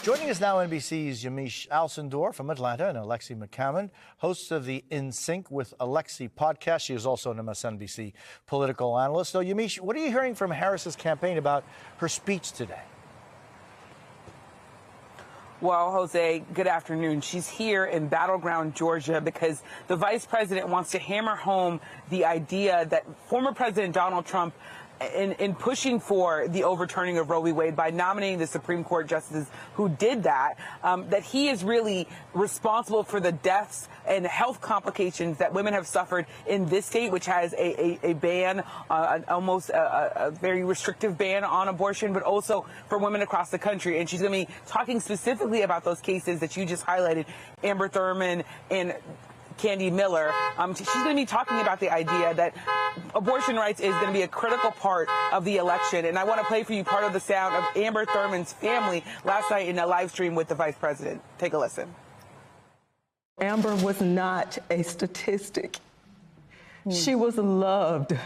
Joining us now, NBC's Yamiche Alcindor from Atlanta and Alexi McCammon, hosts of the In Sync with Alexi podcast. She is also an MSNBC political analyst. So, Yamiche, what are you hearing from Harris's campaign about her speech today? Well, Jose, good afternoon. She's here in battleground Georgia because the vice president wants to hammer home the idea that former President Donald Trump, in pushing for the overturning of Roe v. Wade by nominating the Supreme Court justices who did that, that he is really responsible for the deaths and health complications that women have suffered in this state, which has a ban, almost a very restrictive ban on abortion, but also for women across the country. And she's going to be talking specifically about those cases that you just highlighted, Amber Thurman and Candy Miller. She's going to be talking about the idea that abortion rights is going to be a critical part of the election. And I want to play for you part of the sound of Amber Thurman's family last night in a live stream with the vice president. Take a listen. Amber was not a statistic. She was loved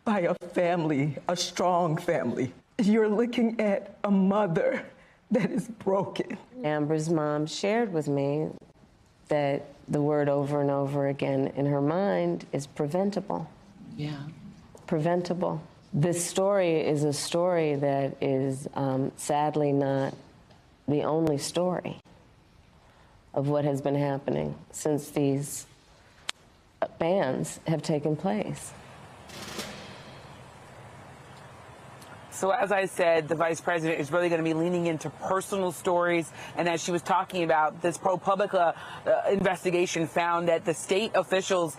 by a family, a strong family. You're looking at a mother that is broken. Amber's mom shared with me that the word over and over again in her mind is preventable. Yeah. Preventable. This story is a story that is sadly not the only story of what has been happening since these bans have taken place. So as I said, the vice president is really going to be leaning into personal stories. And as she was talking about, this ProPublica investigation found that the state officials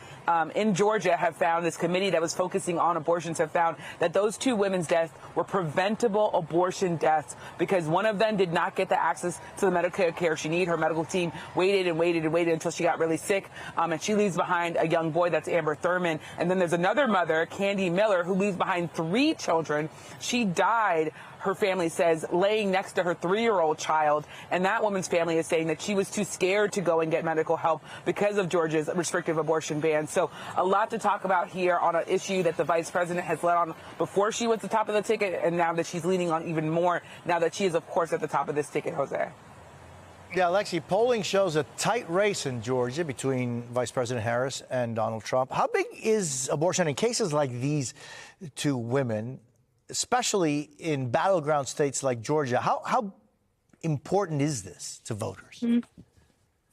in Georgia have found, this committee that was focusing on abortions have found that those two women's deaths were preventable abortion deaths because one of them did not get the access to the medical care she needed. Her medical team waited and waited and waited until she got really sick. And she leaves behind a young boy, that's Amber Thurman. And then there's another mother, Candy Miller, who leaves behind 3 children. She died, her family says, laying next to her 3-year-old child. And that woman's family is saying that she was too scared to go and get medical help because of Georgia's restrictive abortion ban. So a lot to talk about here on an issue that the vice president has led on before she was the top of the ticket, and now that she's leaning on even more now that she is, of course, at the top of this ticket, Jose. Yeah, Alexi, polling shows a tight race in Georgia between Vice President Harris and Donald Trump. How big is abortion in cases like these to women, especially in battleground states like Georgia? How important is this to voters?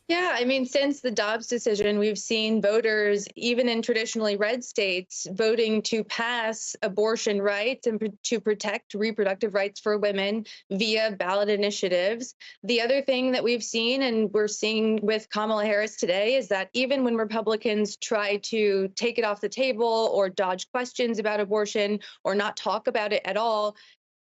Yeah, I mean, since the Dobbs decision, we've seen voters, even in traditionally red states, voting to pass abortion rights and to protect reproductive rights for women via ballot initiatives. The other thing that we've seen, and we're seeing with Kamala Harris today, is that even when Republicans try to take it off the table or dodge questions about abortion or not talk about it at all,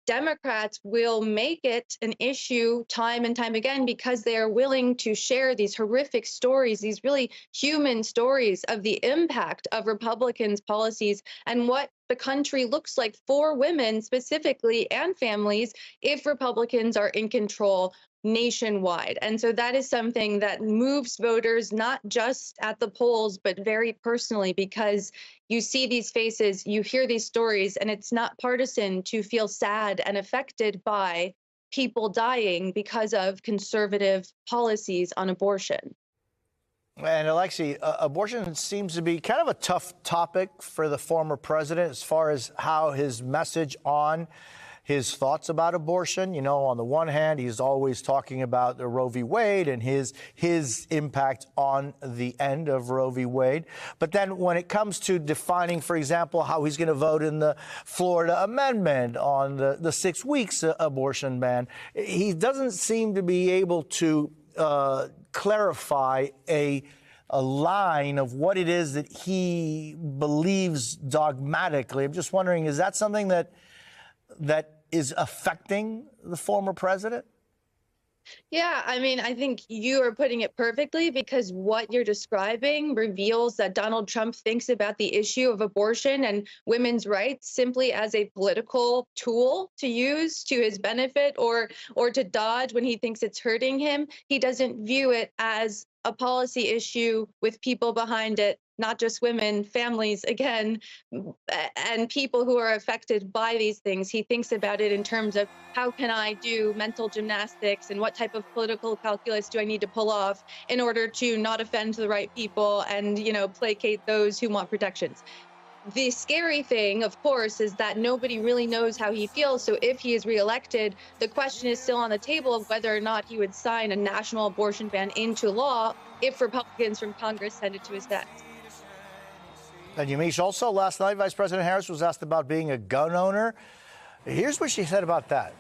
Democrats will make it an issue time and time again because they are willing to share these horrific stories, these really human stories of the impact of Republicans' policies and what the country looks like for women specifically and families if Republicans are in control nationwide. And so that is something that moves voters not just at the polls, but very personally, because you see these faces, you hear these stories, and it's not partisan to feel sad and affected by people dying because of conservative policies on abortion. And Alexi, abortion seems to be kind of a tough topic for the former president as far as how his message on his thoughts about abortion. You know, on the one hand, he's always talking about the Roe v. Wade and his impact on the end of Roe v. Wade. But then when it comes to defining, for example, how he's going to vote in the Florida amendment on the 6 weeks abortion ban, he doesn't seem to be able to clarify a line of what it is that he believes dogmatically. I'm just wondering, is that something that is affecting the former president? Yeah, I mean, I think you are putting it perfectly because what you're describing reveals that Donald Trump thinks about the issue of abortion and women's rights simply as a political tool to use to his benefit or to dodge when he thinks it's hurting him. He doesn't view it as a policy issue with people behind it not just women, families, again, and people who are affected by these things. He thinks about it in terms of how can I do mental gymnastics and what type of political calculus do I need to pull off in order to not offend the right people and, placate those who want protections. The scary thing, of course, is that nobody really knows how he feels. So if he is reelected, the question is still on the table of whether or not he would sign a national abortion ban into law if Republicans from Congress send it to his desk. And Yamiche, also last night, Vice President Harris was asked about being a gun owner. Here's what she said about that.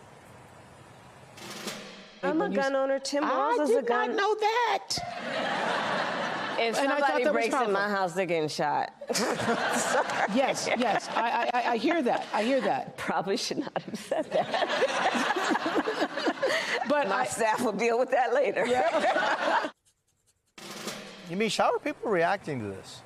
I'm a gun owner. Tim Walz is a gun. I did not know that. If And I thought somebody that was breaks in powerful. my house, they're getting shot. Yes, I hear that. I hear that. Probably should not have said that. But My staff will deal with that later. Yamiche, how are people reacting to this?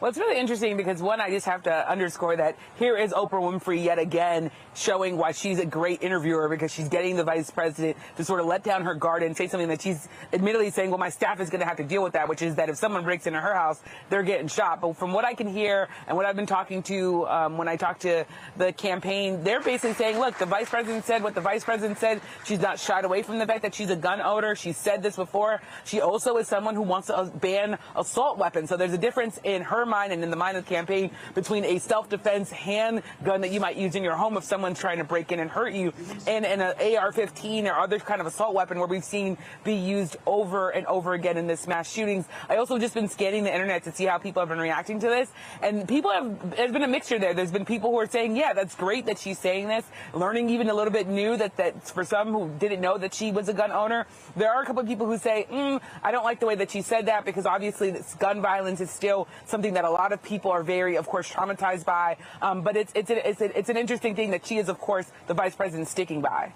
Well, it's really interesting because, one, I just have to underscore that here is Oprah Winfrey yet again showing why she's a great interviewer, because she's getting the vice president to sort of let down her guard and say something that she's admittedly saying, well, my staff is going to have to deal with that, which is that if someone breaks into her house, they're getting shot. But from what I can hear and what I've been talking to when I talk to the campaign, they're basically saying, look, the vice president said what the vice president said. She's not shied away from the fact that she's a gun owner. She said this before. She also is someone who wants to ban assault weapons. So there's a difference in her mind and in the mind of the campaign between a self-defense handgun that you might use in your home if someone's trying to break in and hurt you, and an AR-15 or other kind of assault weapon where we've seen be used over and over again in this mass shootings. I also just been scanning the internet to see how people have been reacting to this, and there's been a mixture there. There's been people who are saying, yeah, that's great that she's saying this, learning even a little bit new that for some who didn't know that she was a gun owner. There are a couple of people who say, I don't like the way that she said that, because obviously this gun violence is still something that a lot of people are very, of course, traumatized by. But it's an interesting thing that she is, of course, the vice president sticking by.